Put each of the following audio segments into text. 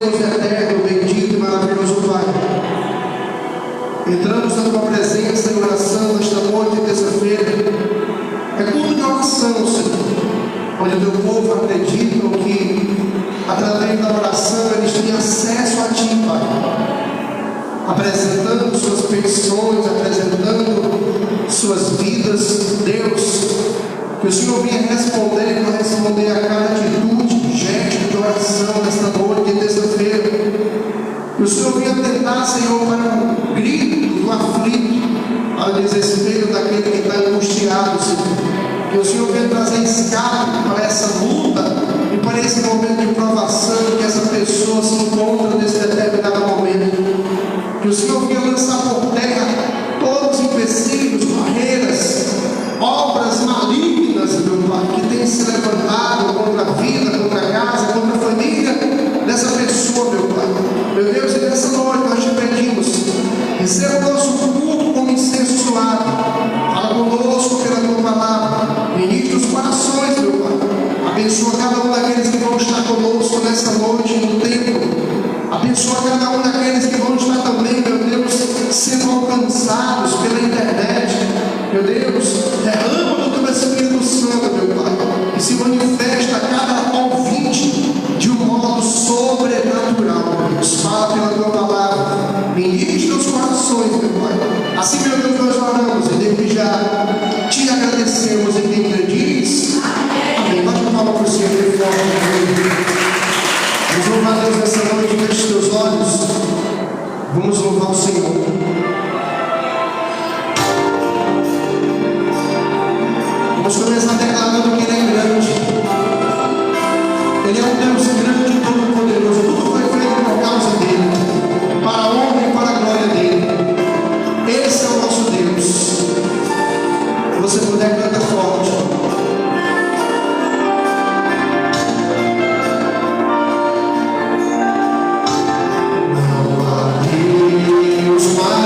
Deus eterno, bendito e maravilhoso Pai, entramos na tua presença em oração nesta noite de terça-feira. É culto de oração, Senhor, onde o teu povo acredita que através da oração eles têm acesso a ti, Pai, apresentando suas petições, apresentando suas vidas. Deus, que o Senhor venha responder a cada atitude, gesto de oração nesta noite de terça-feira. Que o Senhor venha tentar, Senhor, para o grito do aflito, para o desespero daquele que está angustiado, Senhor. Que o Senhor venha trazer escape para essa luta e para esse momento de provação que essa pessoa se encontra nesse determinado momento. Que o Senhor venha lançar por terra todos os empecilhos, barreiras, obras malignas, meu Pai, que tem se levantado contra a vida, contra a casa, contra a família dessa pessoa, meu Pai. Meu Deus, e nessa noite nós te pedimos, receba o nosso culto como incenso suave. Fala conosco pela tua palavra, ministra os corações, meu Pai. Abençoa cada um daqueles que vão estar conosco nessa noite no templo. Abençoa cada um daqueles que vão estar também, meu Deus, sendo alcançados pela internet. Meu Deus, derrama do teu Espírito Santo, meu Pai, que se manifesta a cada ouvinte de um modo sobrenatural. Nos fala pela tua palavra, ministra os corações, meu Pai. Assim, meu Deus, nós oramos e desde já te agradecemos em quem te diz. Amém. Bate a palma para o Senhor de forma. Vamos louvar Deus nessa noite, feche os teus olhos. Vamos louvar o Senhor. Vamos começar declarando que Ele é grande. Ele é um Deus grande e todo-poderoso. Tudo foi feito por causa dEle, para a honra e para a glória dEle. Esse é o nosso Deus. Se você puder, canta forte. Não há Deus mais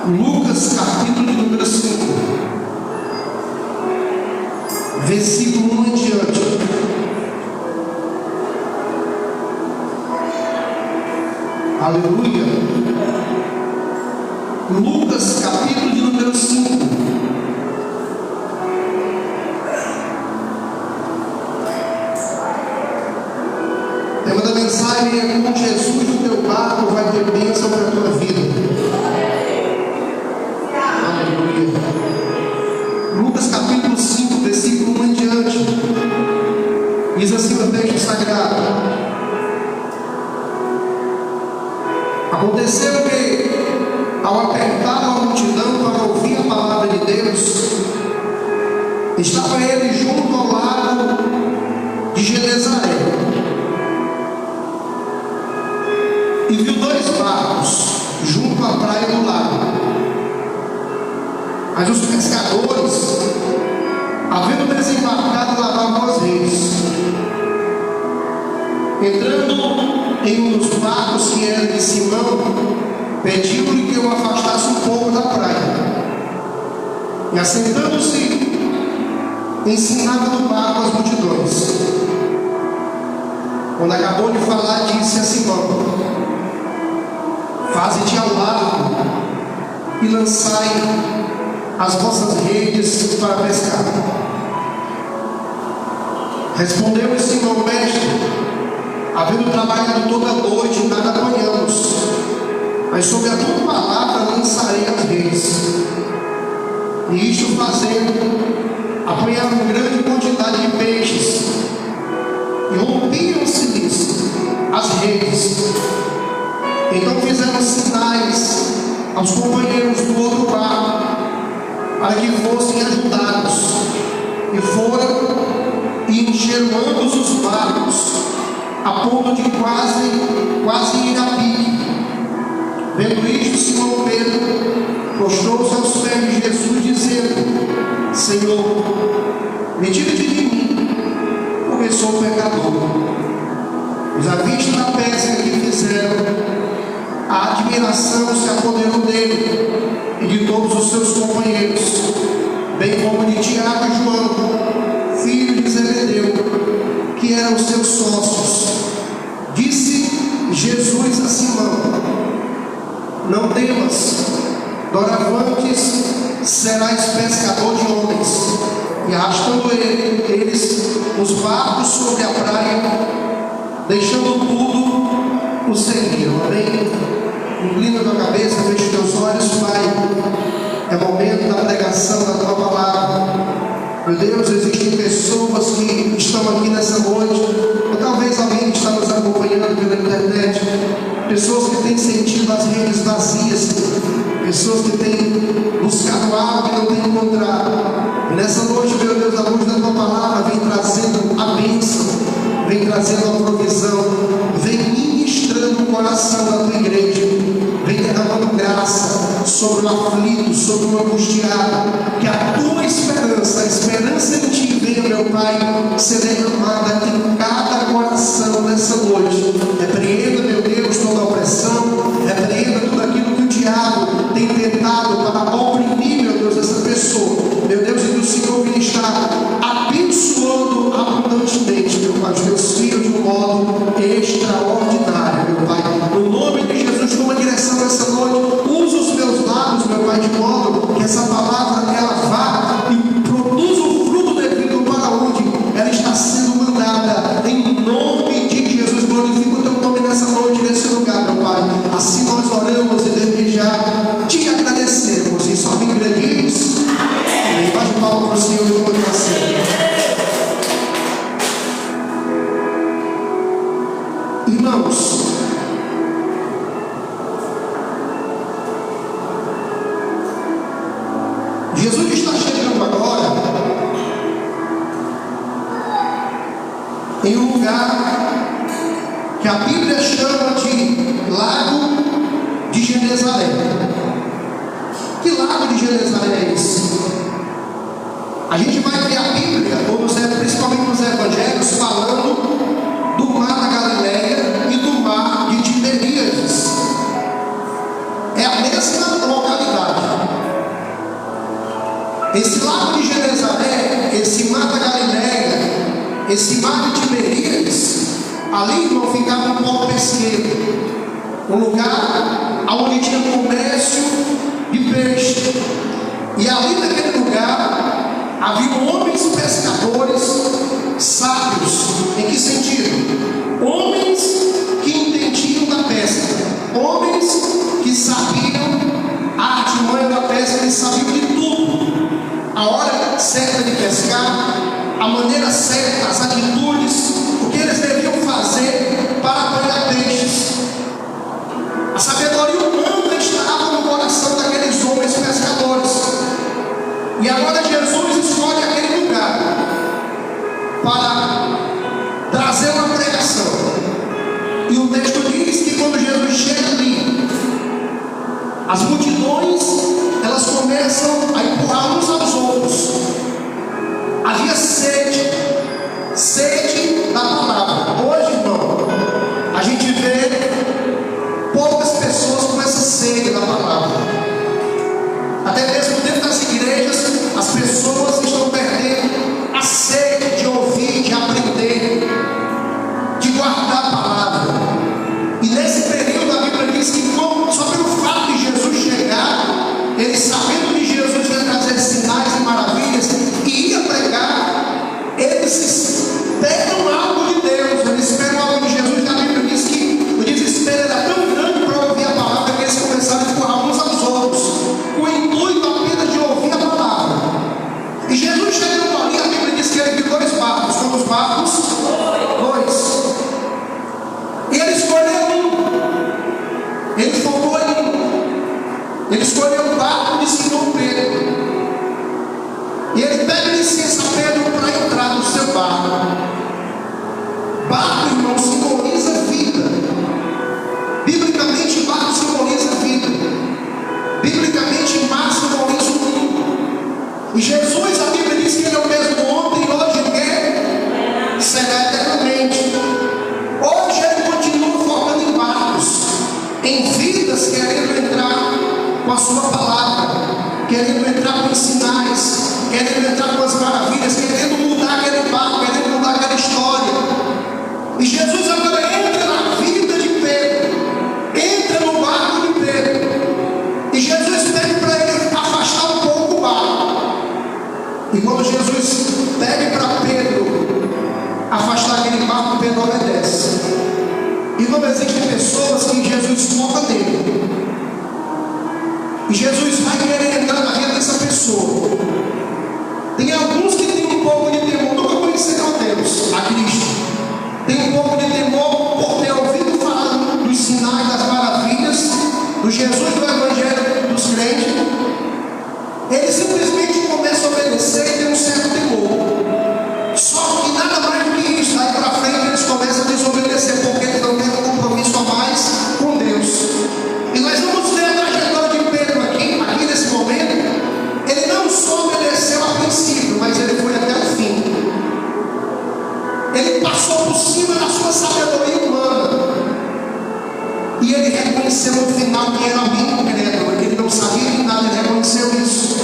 Lucas capítulo de número 5, versículo 1 em diante. Aleluia. Lucas capítulo de número 5. O tema da mensagem é: com Jesus no teu barco vai ter bênção para a tua vida. Aleluia. Lucas capítulo 5, versículo 1 em diante. Diz assim o texto sagrado: aconteceu que, ao apertar a multidão para ouvir a palavra de Deus, estava ele junto ao lago de Genezaré, e viu dois barcos junto à praia do lago. Mas os pescadores, havendo desembarcado, lavavam as redes. Entrando em um dos barcos, que era de Simão, pediu-lhe que o afastasse um pouco da praia. E assentando-se, ensinava no barco as multidões. Quando acabou de falar, disse a Simão: faze-te ao largo e lançai as vossas redes para pescar. Respondeu-lhe Simão: mestre, havendo trabalhado toda a noite, nada apanhamos, mas sob a tua palavra lançarei as redes. E isto fazendo, apanharam grande quantidade de peixes, e rompiam-se-lhes as redes. Então fizeram sinais aos companheiros do outro barco, para que fossem ajudados, e foram e encheram ambos os barcos, a ponto de quase ir a pique. Vendo isto, Simão Pedro prostrou-se aos pés de Jesus, dizendo: Senhor, retira-te de mim, porque sou pecador. Pois à vista da pesca que fizeram, a admiração se apoderou dele e de todos os seus companheiros, bem como de Tiago e João, filhos de Zebedeu, que eram seus sócios. Disse Jesus a Simão: não temas, doravante serás pescador de homens. E arrastando eles os barcos sobre a praia, deixando tudo, o seguiram. Amém? Inclina a tua cabeça, feche teus olhos, Pai. É momento da pregação da tua palavra. Meu Deus, existem pessoas que estão aqui nessa noite, ou talvez alguém que está nos acompanhando pela internet, pessoas que têm sentido as redes vazias, pessoas que têm buscado algo e não têm encontrado. E nessa noite, meu Deus, a luz da tua palavra vem trazendo a bênção, vem trazendo a provisão, vem ministrando o coração da tua igreja, vem derramando graça sobre o aflito, sobre o angustiado. Que a tua esperança, a esperança em ti, venha, meu Pai, ser derramada em cada coração nessa noite. Repreenda, meu Deus, toda a opressão, repreenda tudo aquilo que o diabo tem tentado para oprimir, meu Deus, essa pessoa. Meu Deus, e que o Senhor venha estar abençoando abundantemente, meu Pai, os teus filhos de um modo extraordinário, meu Pai. No nome de Jesus, toma direção nessa noite. Usa os meus lábios, meu Pai, de modo que essa palavra ela vá e produza o fruto devido para onde ela está sendo mandada. Em nome de Jesus, glorifica o teu nome nessa noite, nesse lugar, meu Pai. Assim nós oramos e desde já te agradecemos. E só me diz amém. Bate palma para o Senhor e glória a Senhor. Irmãos, Jesus está chegando agora em um lugar que a Bíblia chama de Lago de Genezaré. Que lago de Genezaré é esse? A gente vai ver a Bíblia, principalmente nos Evangelhos, falando do mar da Galileia e do mar de Tiberíades. É a mesma localidade. Esse lago de Genezaré, esse mar da Galileia, esse mar de Tiberíades, ali, irmão, ficava um polo pesqueiro, um lugar onde tinha comércio de peixe. E ali naquele lugar havia homens pescadores sábios. Em que sentido? Homens que entendiam da pesca, homens que sabiam a artimanha da pesca, eles sabiam de tudo. A hora certa de pescar, a maneira certa, as atitudes, o que eles deviam fazer para apanhar peixes. A sabedoria humana estava no coração daqueles homens pescadores. E agora Jesus escolhe aquele lugar para trazer uma pregação. E o texto diz que quando Jesus chega ali, as multidões, elas começam a empurrar uns aos outros. Havia sede da palavra. Hoje, irmão, a gente vê poucas pessoas com essa sede da palavra. Até mesmo dentro das igrejas, as pessoas estão perdendo a sede de ouvir, de aprender, de guardar a palavra. E nesse período a Bíblia diz que só pelo fato de Jesus chegar, eles sabendo que Jesus ia trazer sinais e maravilhas e ia pregar, eles pegam algo de Deus, eles pegam algo de Jesus. A Bíblia diz que o desespero era tão grande para ouvir a palavra que eles começaram a empurrar uns aos outros, com o intuito apenas de ouvir a palavra. E Jesus chegando ali, a Bíblia diz que ele viu dois barcos. Quantos barcos? Dois. E ele escolheu um. Ele focou em um. Ele escolheu o barco de Simão Pedro. E ele pede licença a Pedro para entrar no seu barco. Barco, irmão, simboliza vida. Biblicamente, barco simboliza vida. Biblicamente, mar simboliza o mundo. E Jesus, a Bíblia diz que ele é o mesmo ontem, hoje e será eternamente. Hoje ele continua focando em barcos, em vidas, querendo entrar com a sua palavra, querendo entrar com sinais, querendo entrar com as maravilhas, querendo mudar aquele barco, querendo mudar aquela história. E Jesus agora entra na vida de Pedro, entra no barco de Pedro. E Jesus pede para ele afastar um pouco o barco. E quando Jesus pede para Pedro afastar aquele barco, Pedro obedece. E não existem pessoas que Jesus foca nele. E Jesus vai querer entrar na vida dessa pessoa. Tem alguns que têm um pouco de temor, nunca conheceram a Deus, a Cristo. Tem um pouco de temor por ter ouvido falar dos sinais, das maravilhas, do Jesus do Evangelho dos crentes. Eles simplesmente começam a obedecer e tem um certo temor. Só que nada mais do que isso, daí para frente eles começam a desobedecer, porque eles não têm um compromisso a mais com Deus. E nós vamos ver a trajetória de Pedro aqui nesse momento. Ele não só obedeceu a princípio, mas ele foi até o fim. Ele passou por cima da sua sabedoria humana. E ele reconheceu no final que era alguém incrédulo, que ele não sabia de nada, ele reconheceu isso.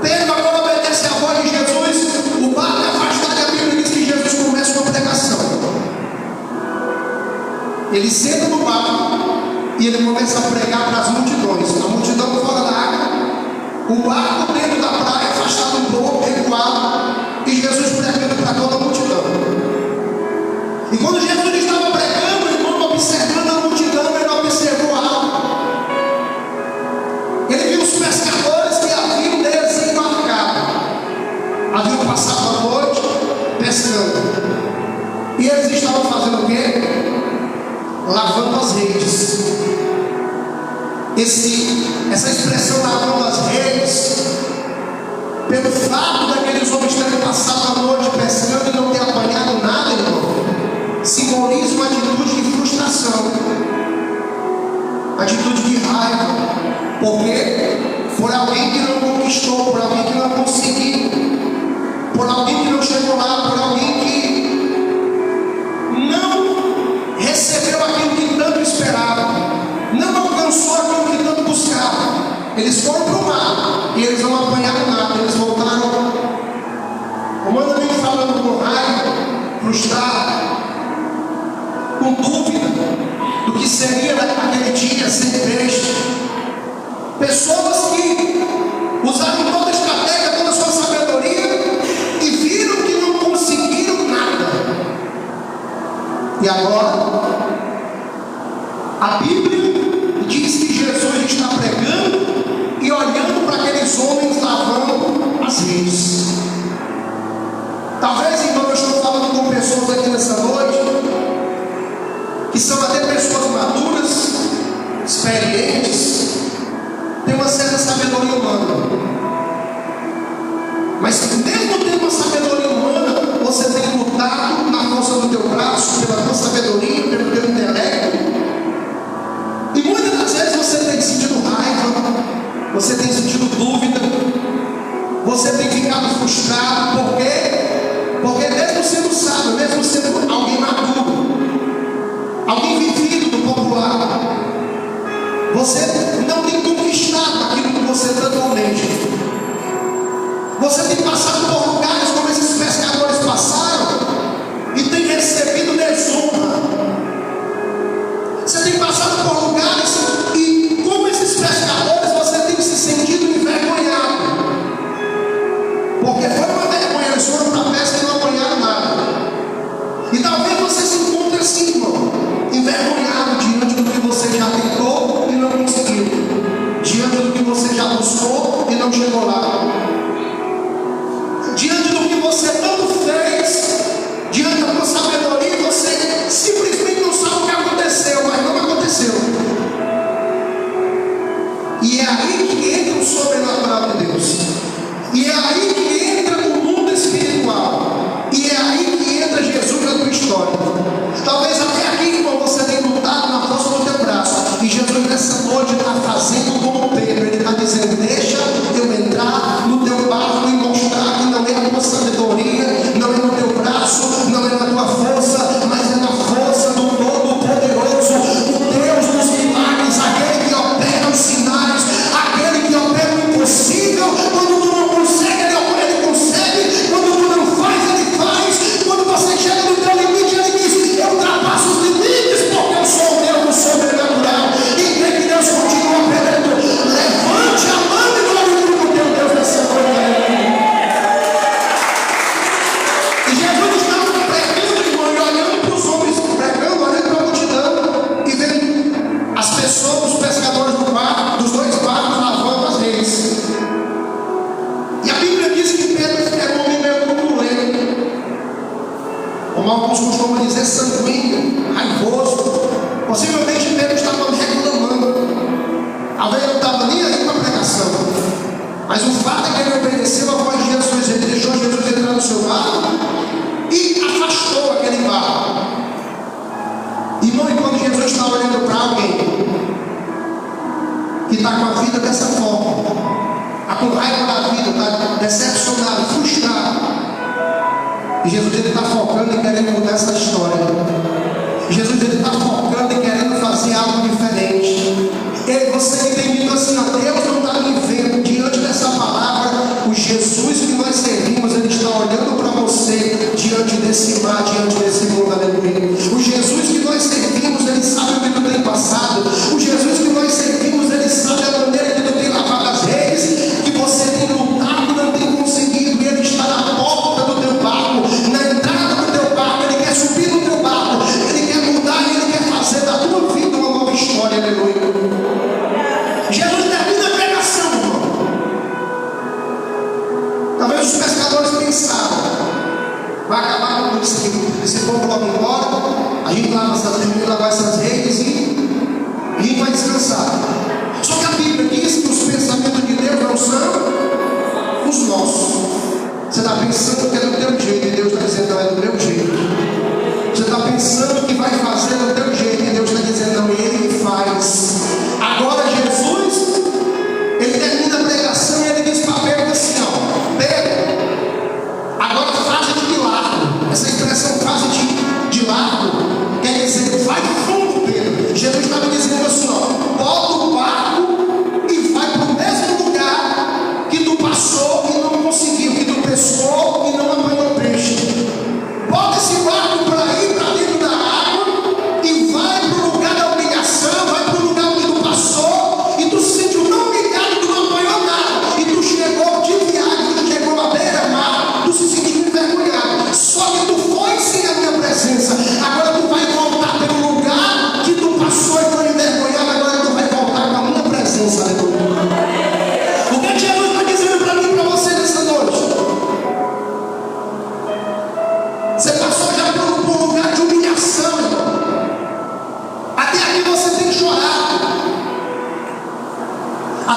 Pedro agora obedece a voz de Jesus, o barco é afastado, e a Bíblia diz que Jesus começa uma pregação. Ele senta no barco e ele começa a pregar para as multidões. A multidão fora da água, o barco dentro da praia, afastado um pouco, recuado, e Jesus pregando para toda a multidão. E quando Jesus estava pregando, o irmão, observando a multidão, ele observou algo. Ele viu os pescadores que haviam desembarcado, haviam passado a noite pescando. E eles estavam fazendo o quê? Lavando as redes. Essa expressão lavando as redes, pelo fato daqueles homens terem passado a noite pescando e não ter apanhado nada, irmão, simboliza uma atitude de frustração, atitude de raiva, porque por alguém que não conquistou, por alguém que não conseguiu, por alguém que não chegou lá, por alguém que não recebeu aquilo que tanto esperava, não alcançou aquilo que tanto buscava. Eles foram para o mar e eles não apanharam nada. frustrado, com dúvida do que seria naquele dia sem peixe. Pessoas que usaram toda a estratégia, toda a sua sabedoria e viram que não conseguiram nada. E agora, a Bíblia diz que Jesus está pregando e olhando para aqueles homens lavando as redes. Talvez, então, eu estou falando com pessoas aqui nessa noite que são até pessoas maduras, experientes, têm uma certa sabedoria humana. Mas mesmo tendo uma sabedoria humana, você tem lutado na força do teu braço, pela tua sabedoria, pelo teu intelecto. E muitas das vezes você tem sentido raiva, você tem sentido dúvida, você tem ficado frustrado. Por quê? Porque mesmo sendo sábio, mesmo sendo alguém maduro, alguém vivido do popular, você não tem conquistado aquilo que você tanto almeja. Você tem passado por lugares como esses pescadores passaram e tem recebido desonra. Você tem passado por lugares e, como esses pescadores, você tem se sentido envergonhado. Porque foi uma vergonha, eles foram para a pesca e não apanharam nada. E talvez você se encontre assim, irmão, envergonhado diante do que você já tentou e não conseguiu, diante do que você já buscou e não chegou lá, diante do que você tanto fez, diante da tua sabedoria, você simplesmente não sabe o que aconteceu, mas não aconteceu. E é aí que entra o sobrenatural de Deus, e é aí que entra o mundo espiritual, e é aí que entra Jesus na tua história. Talvez até aqui, irmão, você tenha lutado na força do teu braço, e Jesus nessa noite está fazendo como Pedro. Ele está dizendo: deixa eu entrar no teu barco e mostrar que não é a tua sabedoria, não é no teu braço, não é na tua força, mas é na força do Todo-Poderoso, o Deus dos milagres, aquele que opera os sinais, aquele que opera o impossível. Quando tu não consegue, ele consegue. Quando tu não faz, ele faz. Quando você chega no teu limite, ele diz: eu ultrapasso os limites, porque eu sou o Deus do sobrenatural. E crê que Deus continua operando. Levante a mão e glorifique o teu Deus nessa noite. E Jesus estava pregando, irmão, e olhando para os homens, pregando, olhando para a multidão, e vendo as pessoas, os pescadores do barco, dos dois barcos, lavando as redes. E a Bíblia diz que Pedro era um homem meio turbulento, como alguns costumam dizer, sanguíneo, raivoso. Possivelmente Pedro estava reclamando. Talvez não estava nem aí com a pregação, mas o fato é que ele obedeceu a voz de Jesus. Ele deixou Jesus entrar no seu barco e afastou aquele barco. Irmão, e quando Jesus está olhando para alguém que está com a vida dessa forma, está com raiva da vida, está decepcionado, frustrado, e Jesus está focando e querendo mudar essa história. Jesus está focando e querendo fazer algo diferente. E você que tem vindo assim, ó, Deus não está me vendo diante dessa palavra. O Jesus que nós servimos, ele está olhando para você diante desse mar, diante desse mundo, aleluia. O Jesus que nós servimos, ele sabe o que tu tem passado. O Jesus que nós servimos, ele sabe a maneira que tu tem lavado as redes, que você tem lutado e não tem conseguido. E ele está na porta do teu barco, na entrada do teu barco. Ele quer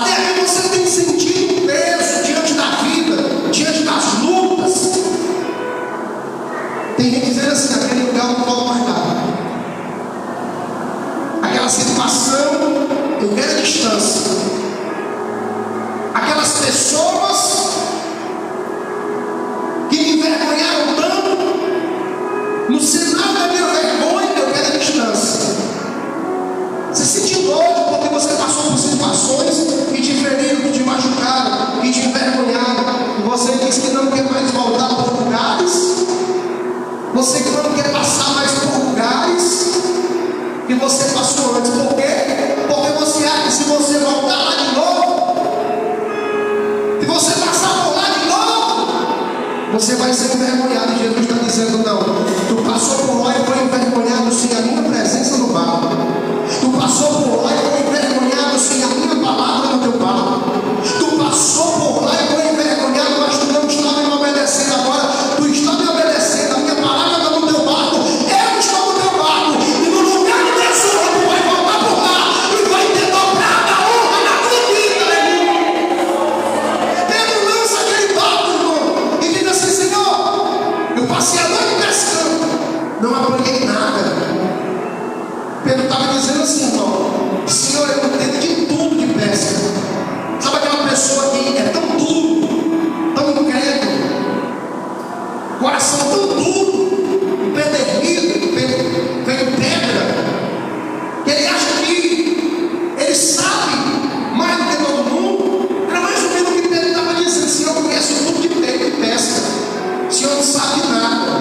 Até que você tem sentido peso diante da vida, diante das lutas. Tem gente dizendo assim: aquele lugar eu não volto mais nada. Aquela situação, eu quero a distância. Aquelas pessoas que me envergonharam tanto, no sinal da minha vergonha, eu quero a distância. Você sente dor porque você passou por situações que te feriram, que te machucaram, que te envergonharam, e você diz que não quer mais voltar por lugares, você que não quer passar mais por lugares que você passou antes. Por quê? Porque você acha que se você voltar lá de novo, se você passar por lá de novo, você vai ser envergonhado. E Jesus está dizendo: não, tu passou por lá e foi envergonhado sem a minha presença no barco. Tu passou por lá e foi envergonhado sem a minha palavra no teu barco. Tu passou por lá e foi envergonhado, mas tu não estava me obedecendo. Agora tu está me obedecendo, a minha palavra está no teu barco, eu estou no teu barco, e no lugar de desonra tu vai voltar por lá e vai ter dobrado a honra na tua vida, aleluia. Pedro lança aquele barco, irmão, e diz assim: Senhor, eu passei a noite pescando, não apanhei nada. Pedro estava dizendo assim: irmão, Senhor, eu entendo de tudo de pesca. Sabe aquela pessoa que é tão duro, tão incrédulo, coração tão duro, empedernido, feito pedra, que ele acha que ele sabe mais do que todo mundo? Era mais ou menos o que Pedro estava dizendo: Senhor, eu conheço tudo de pesca, o Senhor não sabe nada,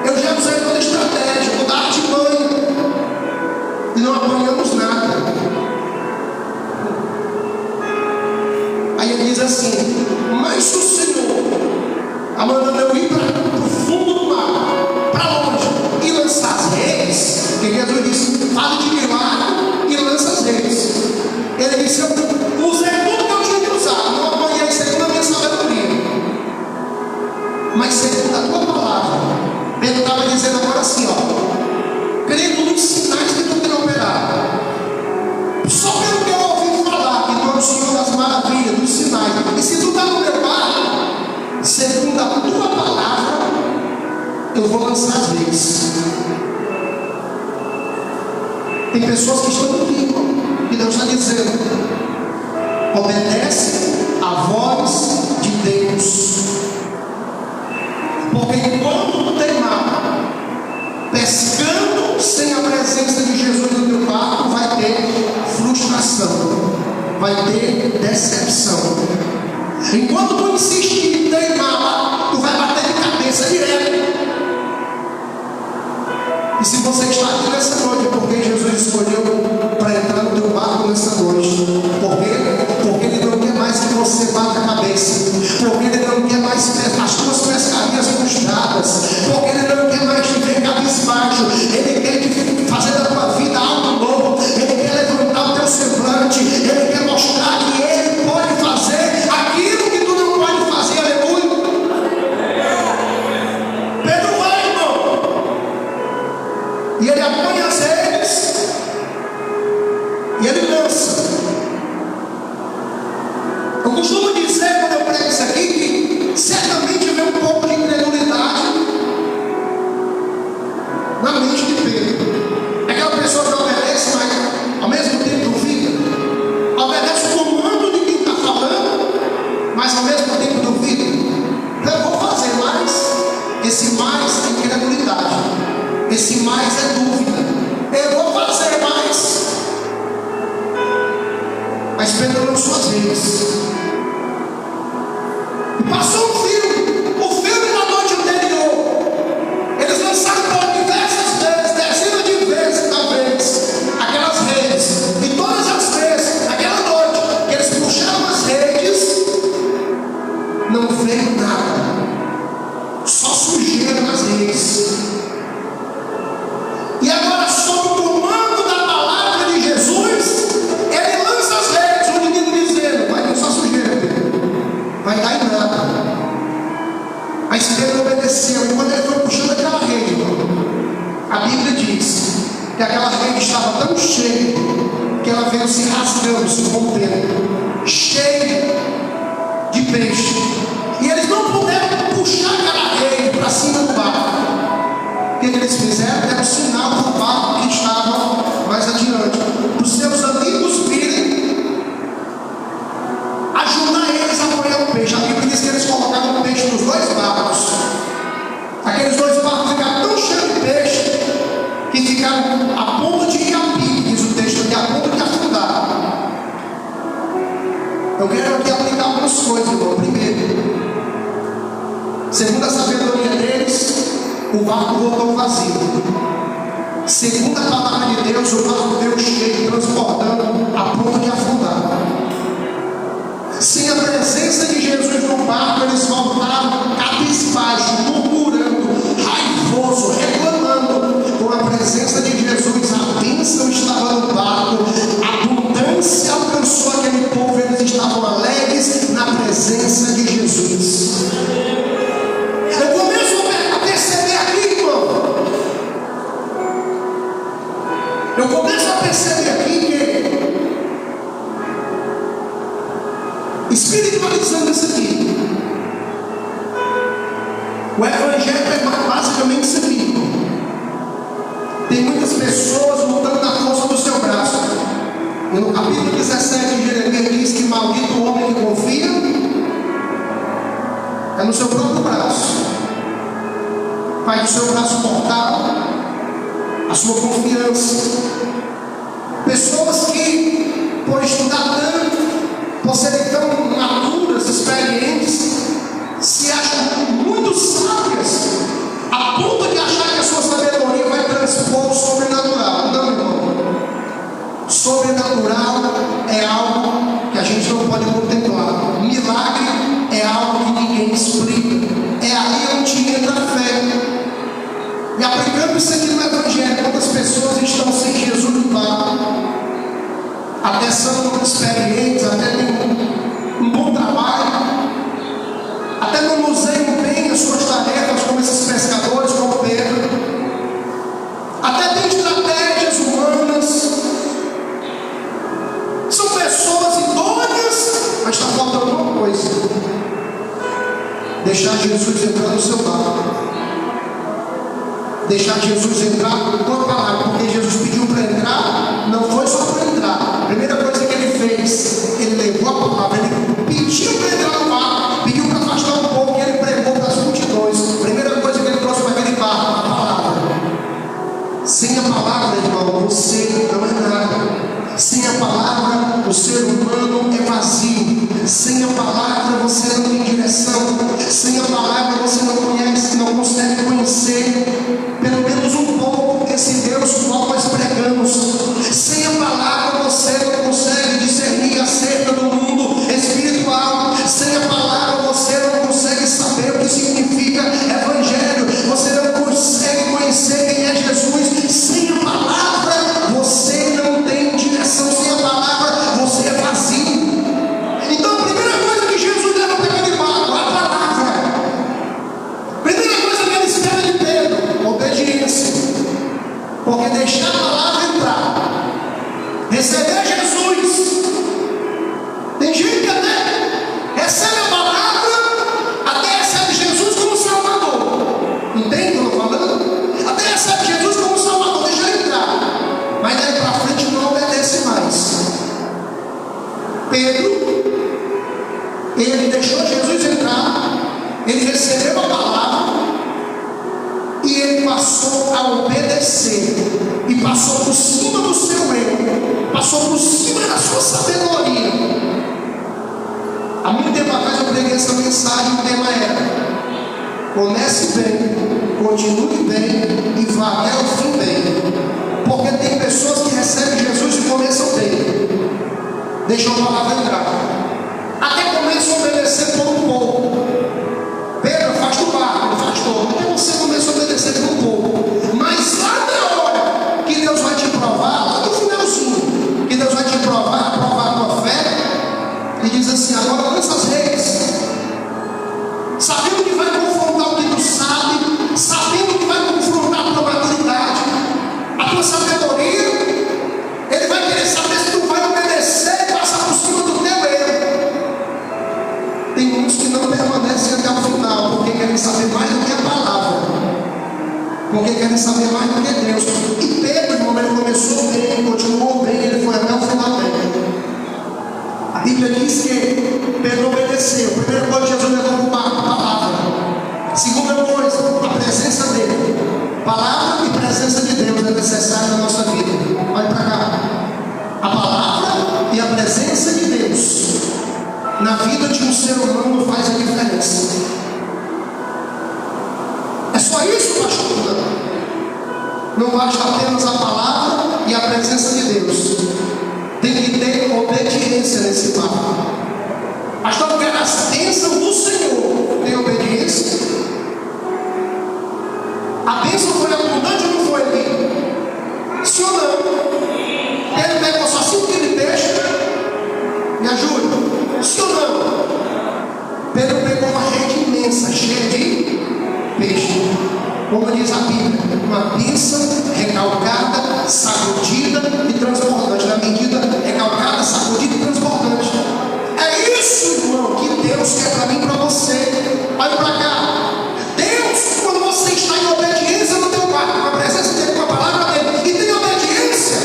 eu já usei toda a estratégia, vou dar de banho, e não apanhamos nada. Aí ele diz assim: mas se o Senhor está mandando eu ir para o fundo do mar, para longe, e lançar as redes, porque Jesus disse: fale de milagre e lança as redes. Ele disse: eu usei tudo que eu tinha que usar, não apanhei segundo a minha sabedoria, mas segundo a tua palavra. Pedro estava dizendo agora assim: ó, crendo nos sinais que tu tem operado, só pelo que eu ouvi falar, que tu é o Senhor das maravilhas, dos sinais, e se tu está no meu barco, segundo a tua palavra, eu vou lançar as redes. Tem pessoas que estão aqui, irmão, que Deus está dizendo: obedece a voz de Deus, porque enquanto tu teimar pescando sem a presença de Jesus no teu barco, vai ter frustração, vai ter decepção. Enquanto tu insistir em teimar, tu vai bater de cabeça direto. E se você está aqui nessa noite, porque Jesus escolheu para entrar no teu barco nessa noite? Por quê? Porque Ele não quer mais que você bata a cabeça, porque Ele não quer mais as tuas pescarias frustradas, porque Ele não quer mais te ver cabisbaixo. Ele quer te fazer da tua vida algo novo. Ele quer levantar o teu semblante. Ele quer mostrar que Ele pode fazer aquilo que tu não pode fazer. Aleluia. Pedro vai, irmão, e ele apanha as redes e ele lança. Eu costumo dizer, quando eu prego isso aqui, que certamente vem um pouco de incredulidade na mente de Pedro. É aquela pessoa que obedece, mas ao mesmo tempo duvida. Obedece o comando de quem está falando, mas ao mesmo tempo duvida. Então eu vou fazer mais. Esse mais é incredulidade, esse mais é dúvida. Eu vou fazer mais. Mas Pedro lançou as redes. quero aqui aplicar algumas coisas, irmão. Primeiro, segundo a sabedoria deles, o barco voltou vazio. Segundo a palavra de Deus, o barco veio cheio, transbordando, a ponto de afundar. Sem a presença de Jesus no barco, eles voltaram cabisbaixo, murmurando, raivoso, reclamando. Com a presença de Jesus, a bênção estava no barco, a abundância alcançou aquele povo, eles estavam alegres na presença de Jesus. Eu começo a perceber aqui, irmão. Eu começo a perceber aqui que, espiritualizando isso aqui, o Evangelho é basicamente isso aqui, irmão. Tem muitas pessoas lutando na força do seu braço. E no capítulo 17 de Jeremias diz que maldito o homem que confia é no seu próprio braço. Faz do seu braço mortal a sua confiança. Pessoas que, por estudar tanto, por serem tão maduras, experientes, se acham muito sábias, a ponto de achar que a sua sabedoria vai transpor o sobrenatural. Não, irmão. Sobrenatural é algo que a gente não pode contemplar. Milagre é algo que ninguém explica. É aí onde entra a fé. E aplicando isso aqui no Evangelho, quantas pessoas estão sem Jesus no barco, até são experientes, até têm um bom trabalho, até manuseiam bem as suas tarefas, como esses pescadores, como Pedro, até têm estratégias humanas, são pessoas idôneas, mas está faltando uma coisa: deixar Jesus entrar no seu barco. Deixar Jesus entrar com a palavra, porque Jesus pediu para entrar, não foi só para entrar. A primeira coisa que ele fez, ele levou a palavra, ele pediu para entrar no barco, pediu para afastar um pouco, e ele pregou para as multidões. A primeira coisa que ele trouxe para aquele barco, a palavra. Sem a palavra, irmão, você não é nada. Sem a palavra, o ser humano é vazio. Sem a palavra, você não tem direção. Sem a palavra, você não conhece, não consegue conhecer pelo menos um pouco esse Deus qual nós pregamos. Sem a palavra, você não consegue discernir acerca do mundo espiritual. Sem a palavra, você não consegue saber o que significa Evangelho. Você não consegue conhecer quem é Jesus. Sem a palavra, você não tem direção. Sem a palavra, você é vazio. Então, a primeira coisa que Jesus leva para aquele barco, a palavra. Primeira coisa que ele espera de Pedro, obediência. Porque deixar a palavra entrar, receber Jesus. Tem gente que até recebe a palavra, até recebe Jesus como Salvador. Entende o que eu estou falando? Até recebe Jesus como Salvador, deixa ele entrar. Mas daí para frente não obedece mais. Pedro, ele deixou Jesus entrar, ele recebeu a palavra e ele passou a obedecer. E passou por cima do seu erro, passou por cima da sua sabedoria. Há muito tempo atrás eu preguei essa mensagem, o tema era: comece bem, continue bem e vá até o fim bem. Porque tem pessoas que recebem Jesus e começam bem, deixam a palavra entrar, até começam a obedecer por um pouco. Pedro, afasta o barco, ele afastou, até você começa a obedecer por um pouco. Mas lá na hora que Deus vai te provar, lá no finalzinho, que Deus vai te provar a tua fé, e diz assim: agora lança as redes, sabendo que vai confrontar o que tu sabe, sabendo que vai confrontar a tua maturidade, a tua sabedoria. Ele vai querer saber se tu vai obedecer e passar por cima do teu erro. Tem muitos que não permanecem até o final, porque querem saber mais do que a palavra, porque querem saber mais do que Deus. E Pedro, irmão, ele começou bem, continuou bem, ele foi até o final bem. A Bíblia diz que Pedro obedeceu. Primeira coisa, Jesus levou para o barco, a palavra. Segunda coisa, a presença dele. Palavra e presença de Deus é necessária na nossa vida. Olha para cá. A palavra e a presença de Deus na na vida de um ser humano faz a diferença. É só isso, pastor? Não basta apenas a palavra e a presença de Deus. Tem que ter obediência nesse papo. Pastor, eu quero as bênçãos do Senhor. Tem obediência? A bênção foi abundante ou não foi ali? Sim ou não? Ele pegou só 5 quilos de peixe. Me ajuda? Sim ou não? Pedro pegou uma rede imensa, cheia de peixe. Como diz a Bíblia, uma pinça recalcada, sacudida e transbordante. Na medida recalcada, sacudida e transbordante. É isso, irmão, que Deus quer para mim e para você. Olha para cá. Deus, quando você está em obediência no teu quarto, com a presença dele, com a palavra dele, e tem obediência,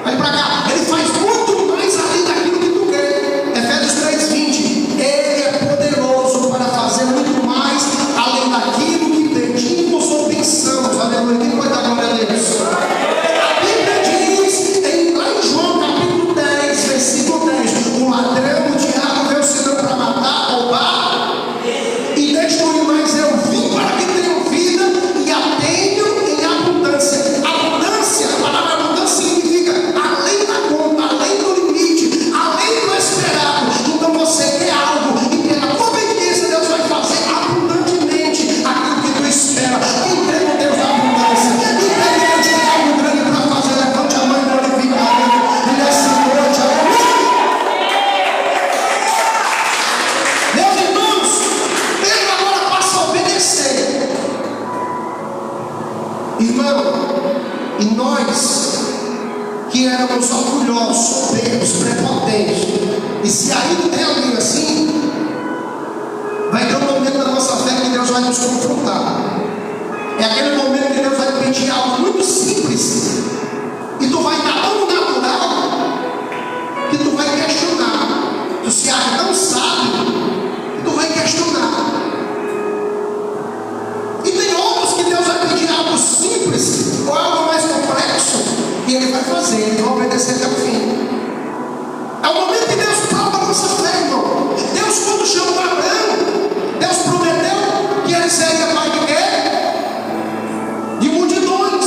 olha para cá, ele faz muito mais além daquilo que tu quer. Efésios 3:20. Ele é poderoso para fazer muito mais além daquilo que pedimos ou pensamos. Aleluia. Quem pode dar glória a Deus? A Bíblia diz, lá em João capítulo 10, versículo 10, o ladrão, o diabo veio senão para matar, roubar e destruir, mas eu vim para que tenham vida e a tenham em abundância. Abundância, a palavra abundância significa além da conta, além do limite, além do esperado. Então você quer algo e pela obediência Deus vai fazer abundantemente aquilo que tu espera. Entrega o Deus da abundância. Entrega Deus que tem algo grande para fazer. Levante a mão e glorifica a Ele. E nessa noite, meus irmãos, Pedro agora passa a obedecer. Irmão, e nós que éramos orgulhosos, soberbos, prepotentes, e se ainda tem alguém assim, vai ter um momento da nossa fé que Deus vai nos confrontar. É aquele momento que Deus vai te pedir algo muito simples, e tu vai estar tão natural que tu vai questionar. Tu se acha tão sábio que tu vai questionar. E tem outros que Deus vai pedir algo simples ou algo mais complexo, e Ele vai fazer, Ele vai obedecer até o fim. É o momento que Deus prova a nossa fé, irmão. Deus, quando chamou Abraão, Deus prometeu que ele seria pai de quê? De multidões.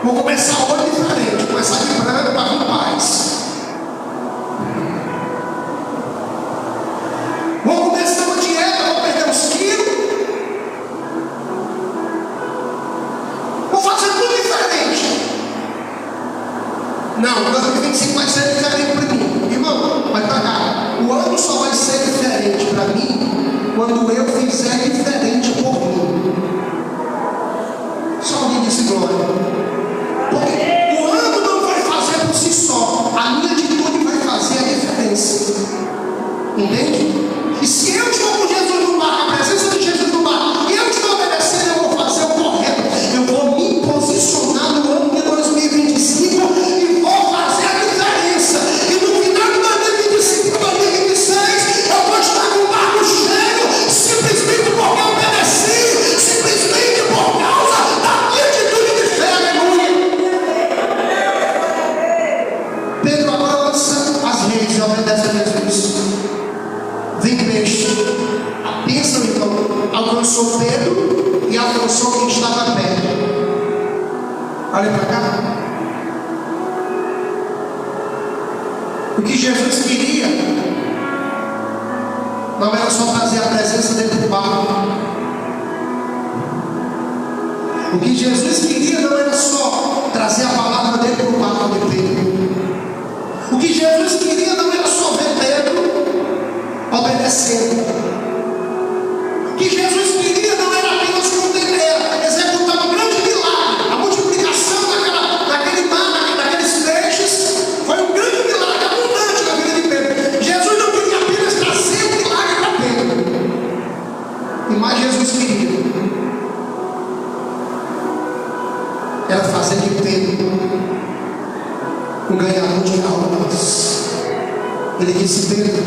Vou começar hoje diferente, vou começar de branco para com paz. Vou começar uma dieta, vou perder uns quilos. Vou fazer tudo diferente. Não, o ano que 25 vai ser diferente para mim. Irmão, vai para cá. O ano só vai ser diferente para mim quando eu fizer diferente por mim. Só alguém disse glória. Porque o ano não vai fazer por si só. A minha atitude vai fazer a diferença. Entende? E se eu estou com Jesus no bar, a presença de Jesus no bar, e eu estou obedecendo, eu vou fazer o correto. Eu vou me posicionar no ano de 2025 e vou fazer a diferença. E no final de 2025 e 2026, eu vou estar com o barco cheio, simplesmente porque eu obedeci, simplesmente por causa da minha atitude de fé. Aleluia. Pedro agora lança as redes e obedece a Jesus. Vem peixe. A bênção então alcançou Pedro e alcançou quem estava perto. Olha para cá. O que Jesus queria não era só trazer a presença dele para o barco. O que Jesus queria não era só trazer a palavra dele para o barco de Pedro. O que Jesus queria não era só ver Pedro obedecendo. O que Jesus queria não era apenas executar um grande milagre. A multiplicação daquele mar, daqueles peixes, foi um grande milagre abundante na vida de Pedro. Jesus não queria apenas trazer um milagre para Pedro, e mais Jesus queria era fazer de Pedro um ganhador de almas. Ele disse: Pedro,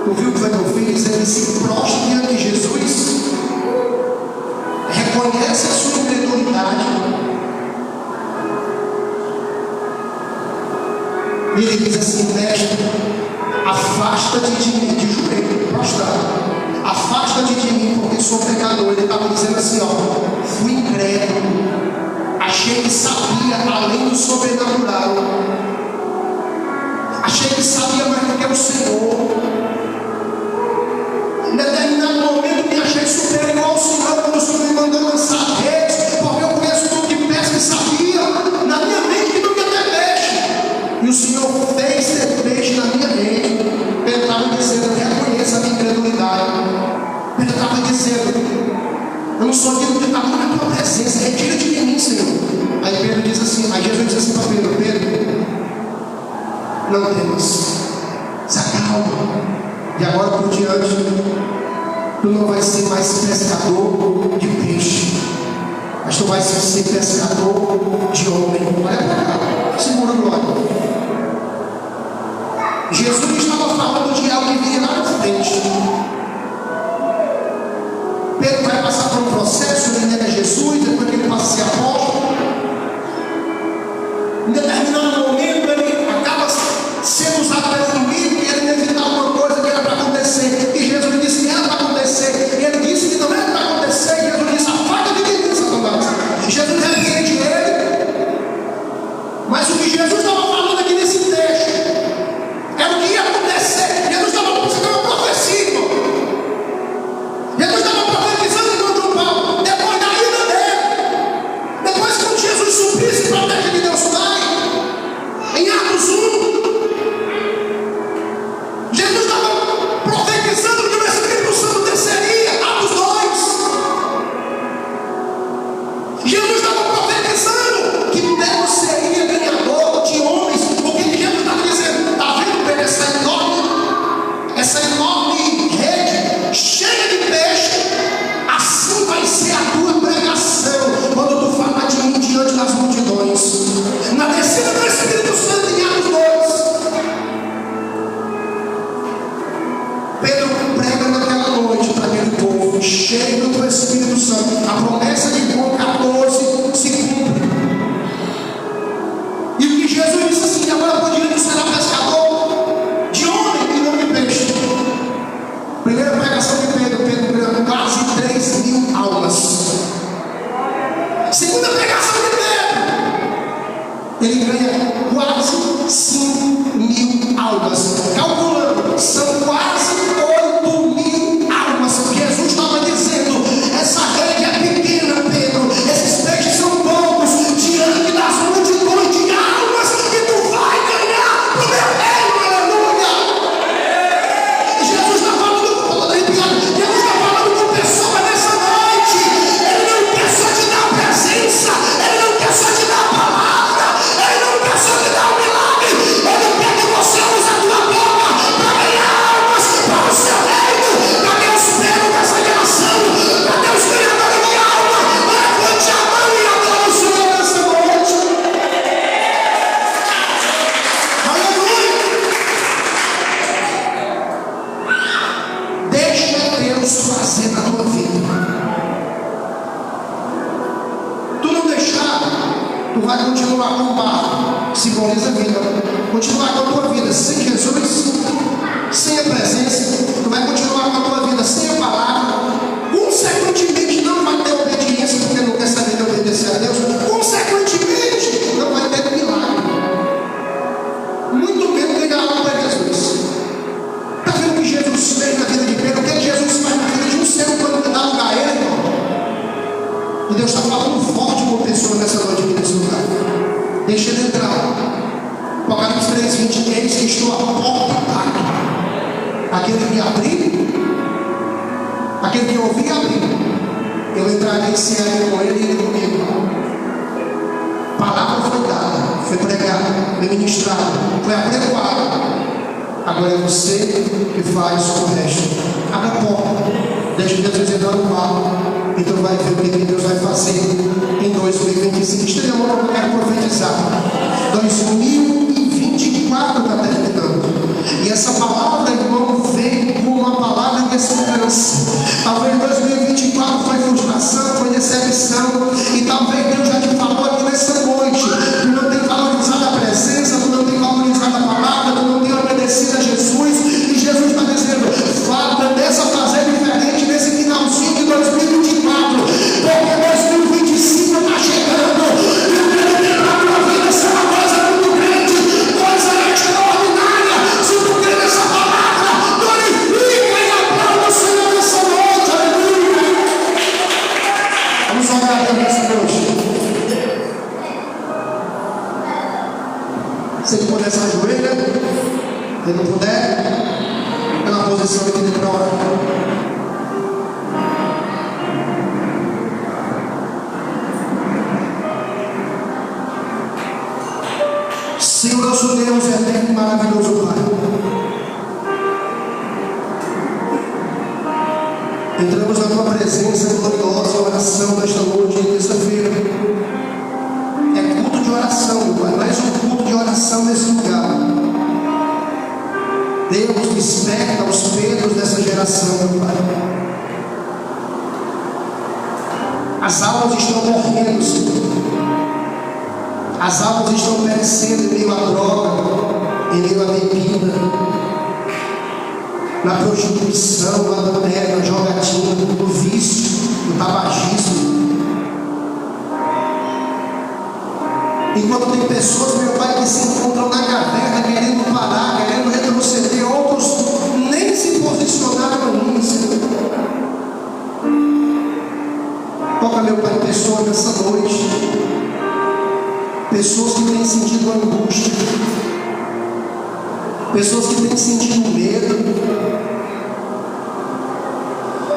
tu viu o que foi que eu fiz? Ele se prostra diante de Jesus, reconhece a sua incredulidade, e ele diz assim: mestre, afasta-te de mim, de joelho, prostrado, afasta-te de mim, porque sou pecador. Ele estava dizendo assim: ó, fui incrédulo, achei que sabia além do sobrenatural, achei que sabia mais do que o Senhor. Em determinado momento me achei superior ao Senhor quando o Senhor me mandou lançar redes, porque eu conheço tudo que pesca e sabia na minha mente que não ia ter peixe, e o Senhor fez ter peixe na minha rede. Ele estava dizendo: reconheça a minha incredulidade. Ele estava dizendo: eu não sou digno de estar na tua presença, retira-te de mim, Senhor. Aí Pedro diz assim, aí Jesus diz assim para Pedro: Pedro, não temas, se acalma. E agora por diante, tu não vais ser mais pescador de peixe, mas tu vais ser pescador de homem. Olha para cá, segura o glória. Jesus estava falando de algo que viria lá na frente. Pedro vai passar por um processo, ele nega Jesus, depois que ele passa a ser apóstolo. Em determinado momento ele acaba sendo usado pelo inimigo, e ele evitar uma coisa que era para acontecer, e Jesus lhe disse que era para acontecer, e ele disse que não era para acontecer, e Jesus disse: afasta de mim, Satanás. Jesus repreende ele, mas o que Jesus estava falando aqui nesse texto era o que ia acontecer. Jesus estava buscando uma profecia, irmão. Jesus estava profetizando enquanto um Paulo, depois da ida dele, depois quando Jesus suprisse para a terra de Deus Pai, em Atos 1, Jesus estava profetizando que o Espírito Santo desceria. Atos 2, Jesus estava profetizando que Deus seria ganhador de homens, porque Jesus estava dizendo: está vendo, Pedro, essa enorme rede cheia de peixe, assim vai ser a tua pregação quando tu falar de mim diante das multidões. Na descida do Espírito Santo em Atos 2, Pedro prega naquela noite para aquele povo, cheio do Espírito Santo. A promessa de João 14 Segunda pregação de Pedro, ele ganha quase 5.000 almas. Calculando, são quase 8.000 almas. Jesus estava dizendo: essa rede é pequena, Pedro. Esses peixes são poucos diante das multidões de almas que tu vai ganhar para o meu reino. Aleluia! Jesus está falando, Jesus está falando com pessoas nessa noite. Ele não quer só te dar a presença, ele não quer só te dar a palavra, ele não quer só te dar o milagre. Ele quer que você use a tua boca para ganhar almas para o seu reino. Cadê os Pedro dessa geração? Cadê os ganhadores de alma? Levante a mão e adore o Senhor nessa noite. Aleluia! Deixa Deus fazer na tua vida. Tu não deixar, tu vai continuar com o barro, simboliza a vida. Continuar com a tua vida sem Jesus, sem a presença. Tu vai continuar com a tua vida sem a palavra. Consequentemente, não vai ter obediência, porque não quer saber de obedecer a Deus. Consequentemente, não vai ter milagre. Muito menos ganhar alma para Jesus. Está vendo o que Jesus fez na vida de Pedro? O que Jesus faz na vida de um ser humano que dá lugar a ele, irmão? E Deus está falando forte com pessoas nessa noite aqui nesse lugar. Deixa ele entrar. Apocalipse 3:20, eis que estou à porta e bato. Aquele que abrir, aquele que ouvir e abrir, eu entrarei em ceia com ele e ele comigo. Palavra foi dada, foi pregada, foi ministrada, foi apregoada. Agora é você que faz o resto. Abre a porta, deixa Deus entrar no quarto, e tu vai ver o que Deus vai fazer em 2025. Esteja a mão, eu quero profetizar. 2024 está terminando. E essa palavra, irmão, vem como uma palavra de esperança. Talvez 2024 foi frustração, foi decepção. E talvez Deus já te falou aqui nessa noite. Tu não tem valorizado a presença, tu não tem valorizado a palavra, tu não tem obedecido a Jesus. E Jesus está dizendo: começa a fazer diferente nesse finalzinho de 2024. Porque 2025 está chegando. E o que ele tem para a tua vida é uma coisa muito grande, coisa extraordinária. Se tu crê nessa palavra, glorifica e aplauda o Senhor nessa noite. Aleluia! Vamos orar a Deus nessa noite. Se ele puder se ajoelha, se ele não puder, é na posição aqui de prova. Senhor nosso Deus, eterno e maravilhoso Pai, entramos na tua presença gloriosa, oração desta noite de terça-feira. É culto de oração, Pai, mais um culto de oração nesse lugar. Deus, desperta os Pedros dessa geração, meu Pai. As almas estão morrendo, Senhor. As almas estão perecendo em meio à droga, em meio à bebida, na prostituição, no adultério, na jogatina, no vício, no tabagismo. Enquanto tem pessoas, meu Pai, que se encontram na caverna querendo parar, querendo retroceder, outros nem se posicionaram nisso. Toca, meu Pai, pessoas nessa noite, pessoas que têm sentido angústia, pessoas que têm sentido medo,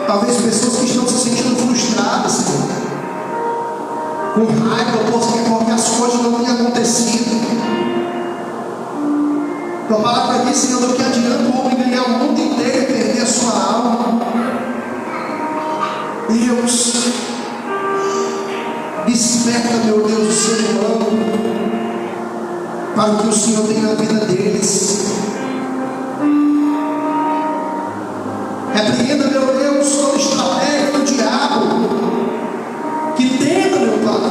talvez pessoas que estão se sentindo frustradas, Senhor, com raiva, porque as coisas não têm acontecido. Tua palavra diz, Senhor, do que adianta o homem ganhar o mundo inteiro e perder a sua alma. Deus, desperta, meu Deus, o ser humano para o que o Senhor tem na vida deles. Repreenda, meu Deus, toda estratégia do diabo que tenta, meu Pai,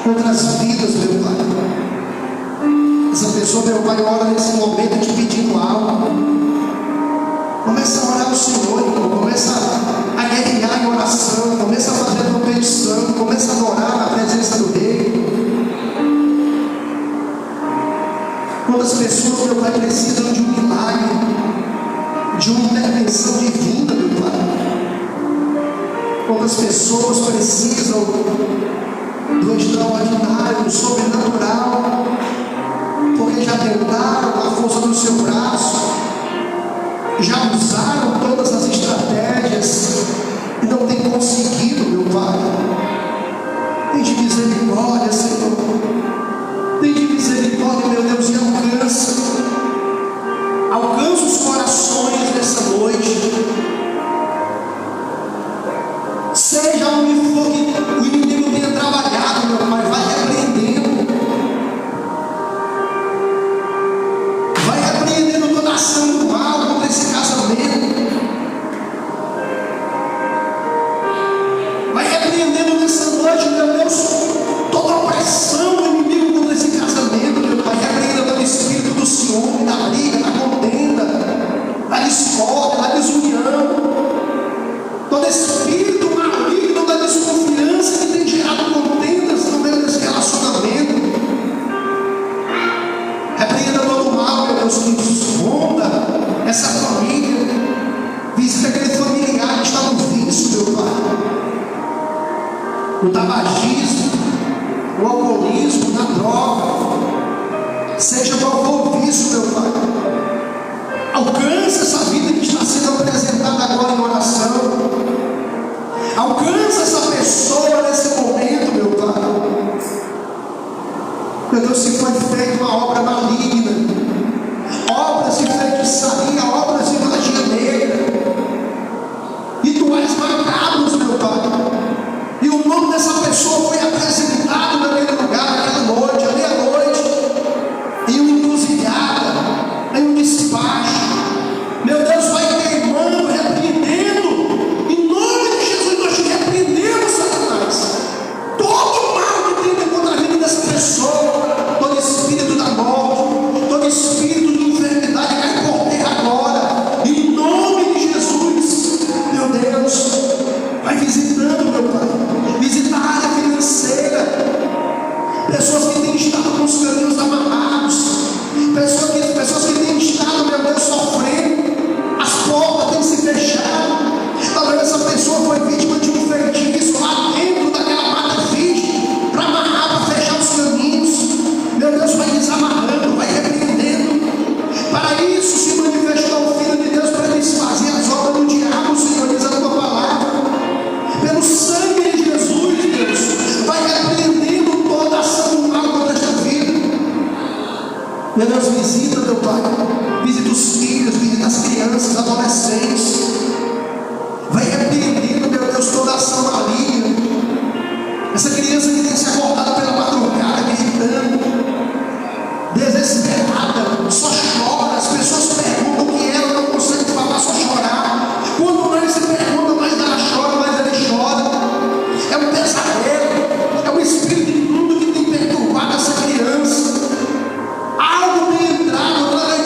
contra as vidas, meu Pai. Essa pessoa, meu Pai, ora nesse momento te pedindo algo. Começa a orar ao Senhor, irmão. Começa a guerrear em oração. Começa a fazer Quantas pessoas precisam do extraordinário, do sobrenatural, porque já tentaram a força do seu braço, já usaram todas as estratégias e não tem conseguido, meu Pai. Tem de misericórdia, Senhor. Tem de misericórdia, meu Deus, e alcança os corações nessa noite. Seja onde for que o inimigo tenha trabalhado, meu Pai, vai repreendendo. Vai repreendendo toda ação do mal contra esse casamento. Vai repreendendo nessa noite, meu Deus, toda opressão do inimigo contra esse casamento, meu Pai. Repreenda todo espírito do ciúme, da briga, da contenda, da discórdia, da desunião. Todo espírito maligno da desconfiança que tem gerado contendas no meio desse relacionamento. Repreenda todo o mal, meu Deus, que esconda essa família. Visita aquele familiar que está no vício, meu Pai. No tabagismo, no alcoolismo, na droga. Seja qual for o vício, meu Pai. Alcança essa vida que está sendo apresentada agora em oração. Alcança essa pessoa nesse momento, meu Pai. Meu Deus, se foi feita uma obra maligna, obras de feitiçaria, obras de magia negra, rituais macabros, meu Pai, e o nome dessa pessoa foi apresentado naquele lugar, naquela noite, à meia-noite, em uma encruzilhada, em um despacho. Meu Deus, vai queimando, repreendendo, em nome de Jesus, nós te repreendemos, Satanás. Todo mal que tem contra a vida dessa pessoa, todo espírito da morte, todo espírito de enfermidade, cai por terra agora, em nome de Jesus. Meu Deus, vai visitando, meu Pai, visita a área financeira, pessoas que têm estado com os caminhos amarrados, pessoas que têm estado, meu Deus, sofrendo. As portas têm se fechado. Talvez essa pessoa foi vítima de um feitiço lá dentro daquela mata virgem, para amarrar, para fechar os caminhos. Meu Deus, vai desamarrando, vai repreendendo. Para isso se manifestou o Filho de Deus, para desfazer as obras do diabo, Senhor, diz a tua palavra. Pelo sangue de Jesus, Deus, vai repreendendo toda ação do mal contra esta vida. Meu Deus, visita, meu Pai, visita os filhos, visita as crianças, adolescentes. Vai repreendendo, meu Deus, toda ação maligna. Essa criança que tem se acordado pela madrugada, gritando, desesperada, só chora. As pessoas perguntam o que é, ela não consegue falar, só chorar. Quando mais se pergunta, mais ela chora, mais ele chora. É um pesadelo, é um espírito imundo que tem perturbado essa criança. Algo tem entrado, toda a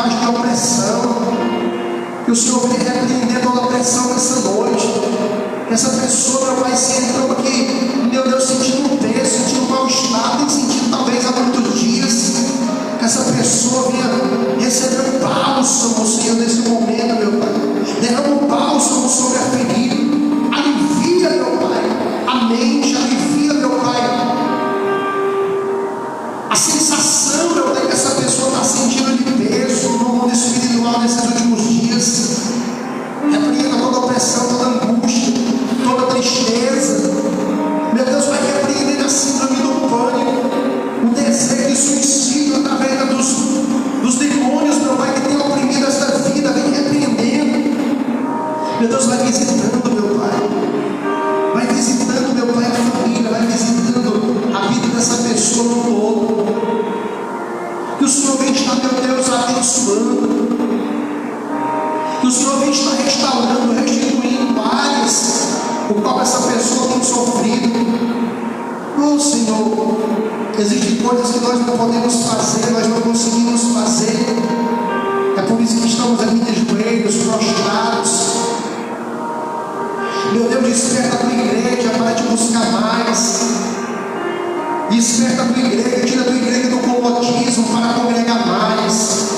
debaixo de opressão. Que o Senhor venha repreender toda a pressão nessa noite. Que essa pessoa, meu Pai, se entrou aqui, meu Deus, sentindo um peso, sentindo um mal-estar, tem sentido talvez há muitos dias. Que essa pessoa venha receber um bálsamo, Senhor, nesse momento, meu Pai. Derrama um bálsamo sobre a ferida. Alivia, meu Pai, a mente, alivia, meu Pai, a sensação, meu Pai, que essa pessoa está sentindo de peso no mundo espiritual nesses últimos dias. Repreenda toda opressão, toda angústia, toda tristeza. Meu Deus, vai repreender a síndrome do pânico, o desejo de suicídio através dos demônios, meu Pai, que tem oprimido esta vida. Vem repreendendo. Meu Deus, vai visitando, meu Pai. Vai visitando, meu Pai, a família. Vai visitando a vida dessa pessoa no todo. Que o Senhor vem estar, meu Deus, abençoando. Que o Senhor vem estar restaurando, restituindo áreas por qual essa pessoa tem sofrido. Oh, Senhor, existem coisas que nós não podemos fazer, nós não conseguimos fazer. É por isso que estamos aqui de joelhos, prostrados. Meu Deus, desperta a tua igreja para te buscar mais. Desperta a tua igreja, tira a tua igreja do comodismo para congregar mais.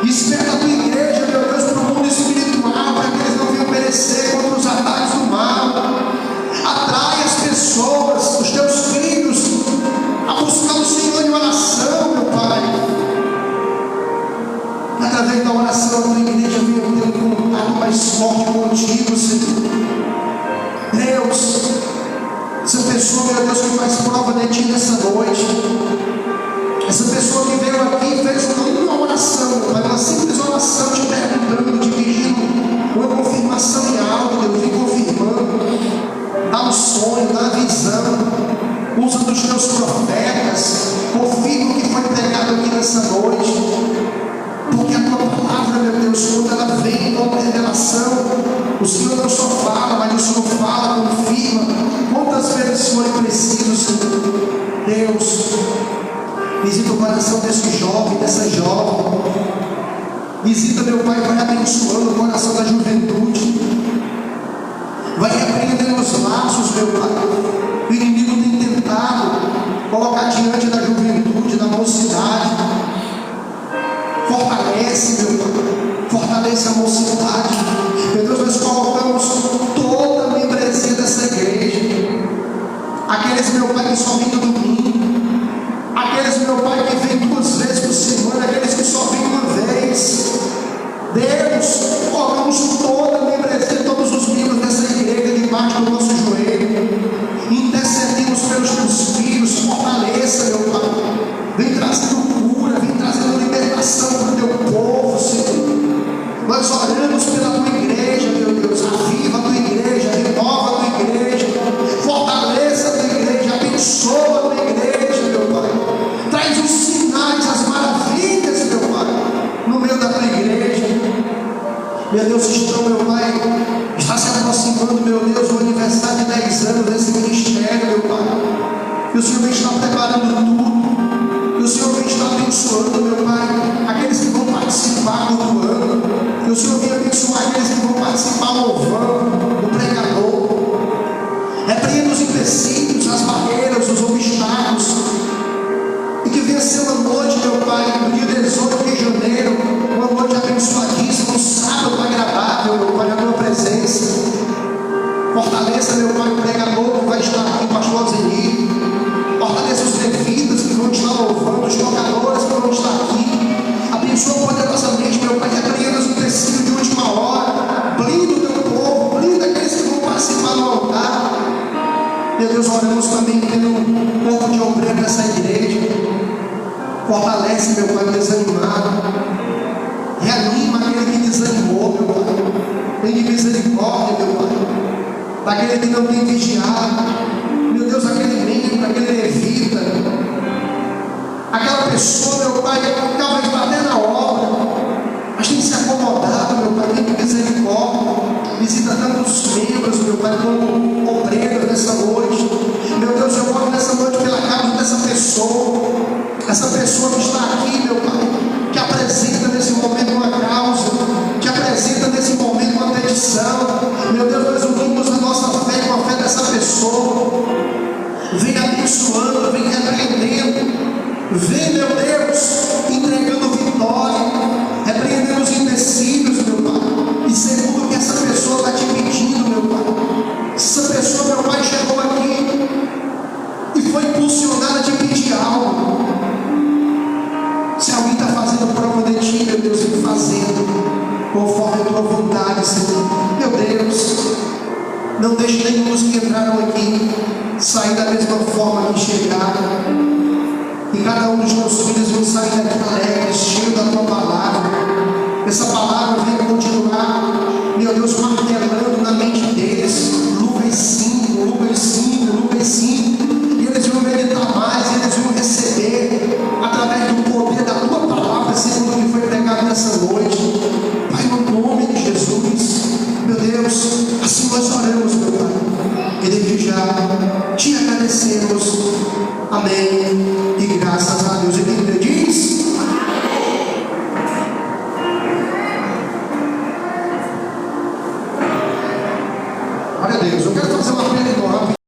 Desperta a tua igreja, meu Deus, para o mundo espiritual, para que eles não venham perecer contra os ataques do mal. Atrai as pessoas, os teus filhos, a buscar o Senhor em oração, meu Pai. Que através da oração a tua igreja venha ter um contato mais forte contigo, Senhor. Deus, essa pessoa, meu Deus, que faz prova de Ti nessa noite, essa pessoa que veio aqui e fez não uma oração, mas uma simples oração, te perguntando, te pedindo uma confirmação em algo, Deus, vem confirmando, dá um sonho, dá a visão, usa dos teus profetas, confirma o que foi pregado aqui nessa noite, porque a tua palavra, meu Deus, quando ela vem como revelação, o Senhor não só fala, mas o Senhor fala, confirma, quantas vezes foi preciso, Senhor. Deus, visita o coração desse jovem, dessa jovem, visita, meu Pai, vai abençoando o coração da juventude, vai repreendendo os laços, meu Pai, o inimigo tem tentado colocar diante da juventude, da mocidade. Fortalece, meu Pai, fortalece a mocidade. Meu Deus, nós colocamos toda a membresia dessa igreja, aqueles, meu Pai, que só vêm no domingo, aqueles, meu Pai, que vêm 2 vezes por semana, aqueles que só vêm uma vez. Deus, colocamos toda a membresia, todos os membros dessa igreja debaixo do nosso joelho, intercedemos pelos teus filhos. Fortaleça, meu Pai, vem trazendo cura, vem trazendo libertação para o teu povo, Senhor. Nós oramos pela tua igreja, meu Deus, aviva a tua igreja, renova a tua igreja, fortaleça a tua igreja, abençoa a tua igreja, meu Pai, traz os sinais, as maravilhas, meu Pai, no meio da tua igreja. Meu Deus, meu Pai, está se aproximando, meu Deus, o aniversário de 10 anos desse ministério, meu Pai, que o Senhor vem estar preparando tudo, que o Senhor vem estar abençoando, meu Pai, aqueles que vão participar do ano, que o Senhor venha abençoar aqueles que vão participar louvando, o pregador. Repreenda os empecilhos, as barreiras, os obstáculos, e que venha ser uma noite, meu Pai, no dia 18 de janeiro, uma noite abençoadíssima, um sábado agradável, meu Pai, na tua presença. Fortaleça, meu Pai, o pregador que vai estar aqui, o pastor Zenir. Fortaleça os levitas que vão estar louvando, os tocadores que vão estar aqui. Abençoa poderosamente, meu Pai, repreenda os empecilhos de última hora. Blinda o teu povo, blinda aqueles que vão participar do altar. Meu Deus, oramos também pelo corpo de obreiro dessa igreja. Fortalece, meu Pai, o desanimado. Reanima aquele que desanimou, meu Pai. Tem de misericórdia, meu Pai, daquele que não tem vigiado. Meu Deus, aquele membro, aquele levita, aquela pessoa, meu Pai, que talvez está até na obra, mas tem se acomodado, meu Pai, tem de misericórdia. Visita tantos membros, meu Pai, como obreiros nessa noite. Meu Deus, eu oro nessa noite pela causa dessa pessoa que está aqui, meu Pai, que Vem, meu Deus, entregando vitória, repreendendo os empecilhos, meu Pai. E segundo o que essa pessoa está te pedindo, meu Pai. Essa pessoa, meu Pai, chegou aqui e foi impulsionada a te pedir algo. Se alguém está fazendo prova de ti, meu Deus, vem fazendo conforme a tua vontade, Senhor. Meu Deus, não deixe nenhum dos que entraram aqui sair da mesma forma que chegaram.